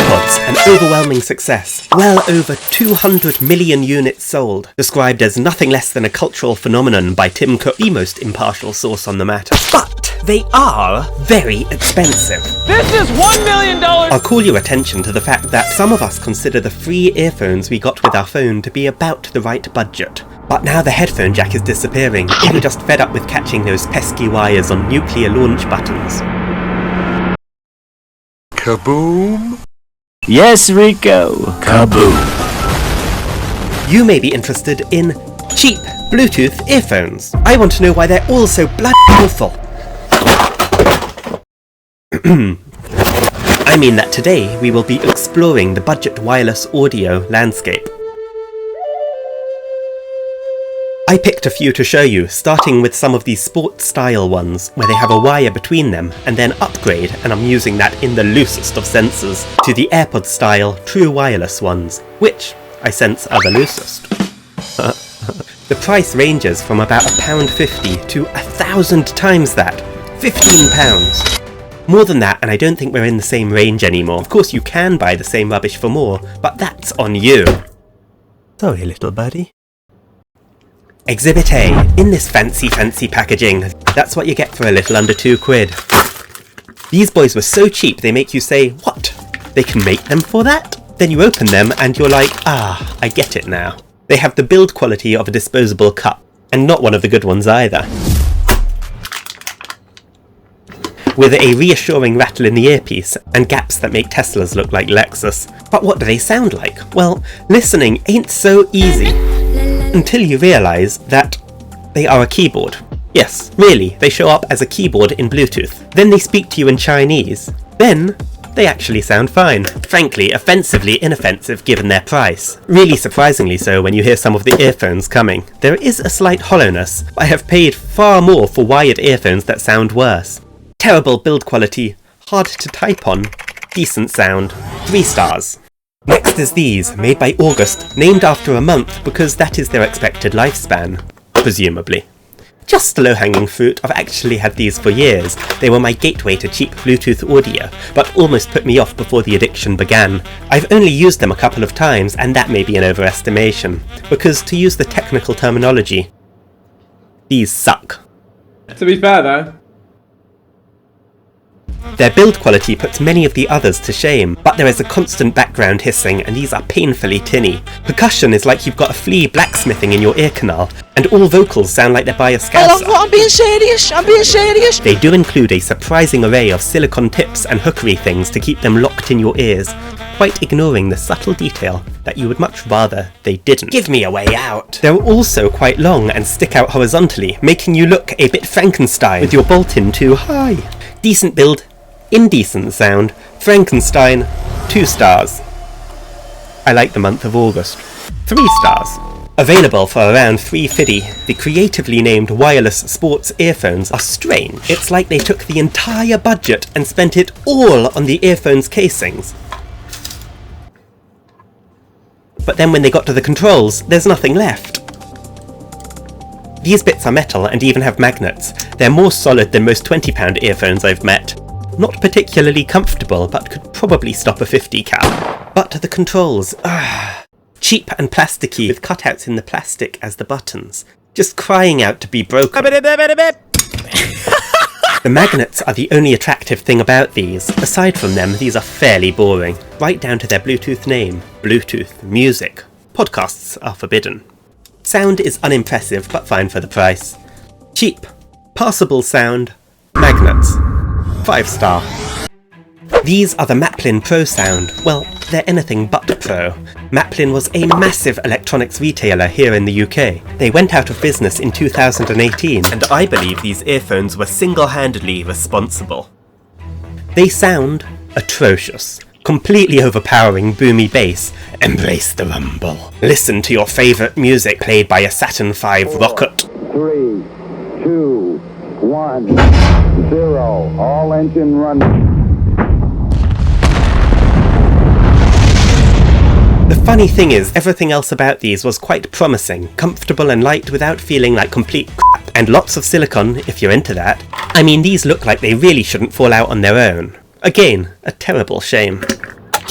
AirPods, an overwhelming success. Well over 200 million units sold. Described as nothing less than a cultural phenomenon by Tim Cook, the most impartial source on the matter. But they are very expensive. This is $1 million! I'll call your attention to the fact that some of us consider the free earphones we got with our phone to be about the right budget. But now the headphone jack is disappearing, and you're just fed up with catching those pesky wires on nuclear launch buttons. Kaboom! Yes, Rico! Kaboom! You may be interested in cheap Bluetooth earphones. I want to know why they're all so bloody awful. I mean that today we will be exploring the budget wireless audio landscape. I picked a few to show you, starting with some of these sports style ones, where they have a wire between them, and then upgrade, and I'm using that in the loosest of senses, to the AirPods style true wireless ones, which I sense are the loosest. The price ranges from about £1.50 to 1,000 times that, £15. More than that, and I don't think we're in the same range anymore. Of course you can buy the same rubbish for more, but that's on you. Sorry, little buddy. Exhibit A, in this fancy packaging. That's what you get for a little under £2. These boys were so cheap they make you say, what? They can make them for that? Then you open them and you're like, ah, I get it now. They have the build quality of a disposable cup, and not one of the good ones either. With a reassuring rattle in the earpiece, and gaps that make Teslas look like Lexus. But what do they sound like? Well, listening ain't so easy. Until you realise that they are a keyboard. Yes, really, they show up as a keyboard in Bluetooth. Then they speak to you in Chinese. Then they actually sound fine. Frankly, offensively inoffensive given their price. Really surprisingly so when you hear some of the earphones coming. There is a slight hollowness. I have paid far more for wired earphones that sound worse. Terrible build quality, hard to type on, decent sound, 3 stars. Next is these, made by August, named after a month because that is their expected lifespan, presumably. Just the low-hanging fruit. I've actually had these for years. They were my gateway to cheap Bluetooth audio, but almost put me off before the addiction began. I've only used them a couple of times, and that may be an overestimation, because to use the technical terminology, these suck. To be fair though, their build quality puts many of the others to shame, but there is a constant background hissing and these are painfully tinny. Percussion is like you've got a flea blacksmithing in your ear canal, and all vocals sound like they're by a scouser. I'm being serious. They do include a surprising array of silicone tips and hookery things to keep them locked in your ears, quite ignoring the subtle detail that you would much rather they didn't. Give me a way out! They're also quite long and stick out horizontally, making you look a bit Frankenstein with your bolt-in too high. Decent build, indecent sound, Frankenstein, 2 stars. I like the month of August. 3 stars. Available for around $3.50, the creatively named wireless sports earphones are strange. It's like they took the entire budget and spent it all on the earphones casings. But then when they got to the controls, there's nothing left. These bits are metal and even have magnets. They're more solid than most £20 earphones I've met. Not particularly comfortable, but could probably stop a 50 cal. But the controls, cheap and plasticky with cutouts in the plastic as the buttons. Just crying out to be broken. The magnets are the only attractive thing about these. Aside from them, these are fairly boring. Right down to their Bluetooth name. Bluetooth music. Podcasts are forbidden. Sound is unimpressive, but fine for the price. Cheap. Passable sound. Magnets. 5 star. These are the Maplin Pro Sound. Well, they're anything but pro. Maplin was a massive electronics retailer here in the UK. They went out of business in 2018, and I believe these earphones were single-handedly responsible. They sound atrocious. Completely overpowering boomy bass. Embrace the rumble. Listen to your favourite music played by a Saturn V rocket. 3, 2, 1, 0. All engine running. The funny thing is, everything else about these was quite promising, comfortable and light without feeling like complete crap, and lots of silicone if you're into that. I mean, these look like they really shouldn't fall out on their own. Again, a terrible shame.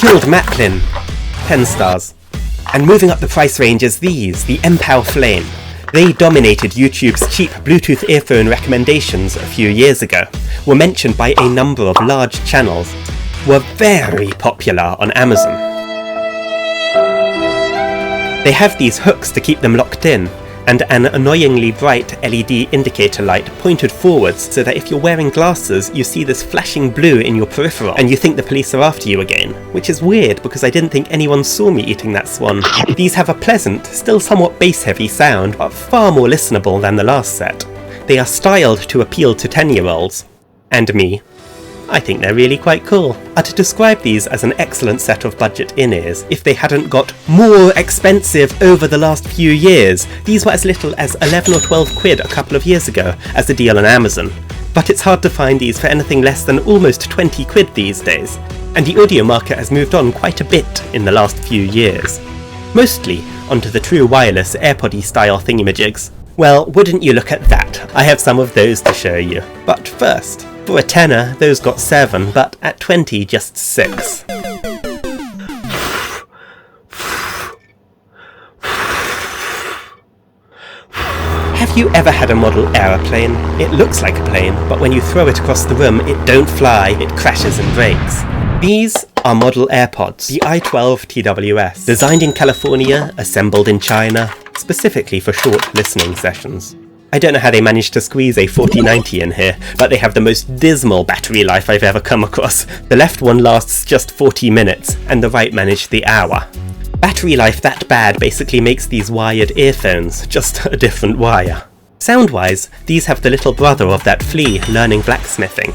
Killed Matlin, 10 stars. And moving up the price range is these, the Empower Flame. They dominated YouTube's cheap Bluetooth earphone recommendations a few years ago, were mentioned by a number of large channels, were very popular on Amazon. They have these hooks to keep them locked in, and an annoyingly bright LED indicator light pointed forwards so that if you're wearing glasses you see this flashing blue in your peripheral and you think the police are after you again, which is weird because I didn't think anyone saw me eating that swan. These have a pleasant, still somewhat bass-heavy sound, but far more listenable than the last set. They are styled to appeal to 10-year-olds. And me. I think they're really quite cool. I'd describe these as an excellent set of budget in-ears if they hadn't got more expensive over the last few years. These were as little as 11 or 12 quid a couple of years ago as a deal on Amazon. But it's hard to find these for anything less than almost 20 quid these days. And the audio market has moved on quite a bit in the last few years. Mostly onto the true wireless AirPod-y style thingamajigs. Well, wouldn't you look at that? I have some of those to show you. But first, for a tenner, those got 7, but at 20, just 6. Have you ever had a model aeroplane? It looks like a plane, but when you throw it across the room, it don't fly, it crashes and breaks. These are model AirPods, the i12 TWS, designed in California, assembled in China, specifically for short listening sessions. I don't know how they managed to squeeze a 4090 in here, but they have the most dismal battery life I've ever come across. The left one lasts just 40 minutes, and the right managed the hour. Battery life that bad basically makes these wired earphones, just a different wire. Sound-wise, these have the little brother of that flea learning blacksmithing.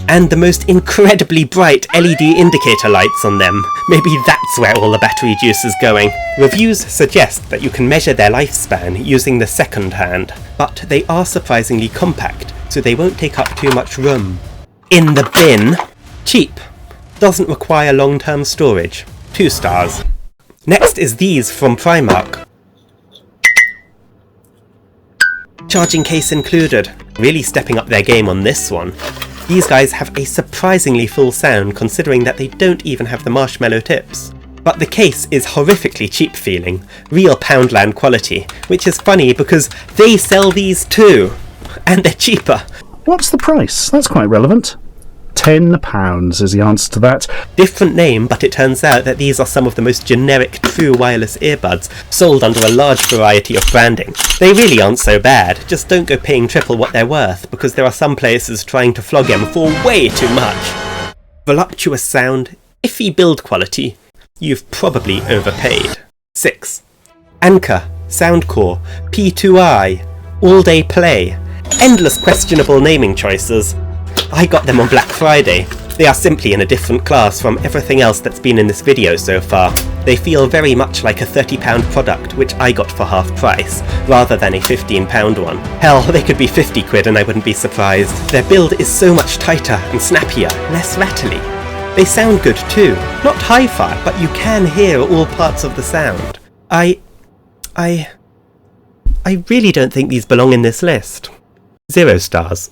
And the most incredibly bright LED indicator lights on them. Maybe that's where all the battery juice is going. Reviews suggest that you can measure their lifespan using the second hand, but they are surprisingly compact, so they won't take up too much room. In the bin. Cheap. Doesn't require long-term storage. 2 stars. Next is these from Primark. Charging case included. Really stepping up their game on this one. These guys have a surprisingly full sound considering that they don't even have the marshmallow tips. But the case is horrifically cheap feeling, real Poundland quality, which is funny because they sell these too, and they're cheaper. What's the price? That's quite relevant. £10 is the answer to that. Different name, but it turns out that these are some of the most generic true wireless earbuds, sold under a large variety of branding. They really aren't so bad, just don't go paying triple what they're worth, because there are some places trying to flog them for way too much. Voluptuous sound, iffy build quality, you've probably overpaid. 6. Anchor, Soundcore, P2i, All Day Play, endless questionable naming choices. I got them on Black Friday. They are simply in a different class from everything else that's been in this video so far. They feel very much like a £30 product, which I got for half price, rather than a £15 one. Hell, they could be 50 quid and I wouldn't be surprised. Their build is so much tighter and snappier, less rattly. They sound good too. Not hi-fi, but you can hear all parts of the sound. I really don't think these belong in this list. 0 stars.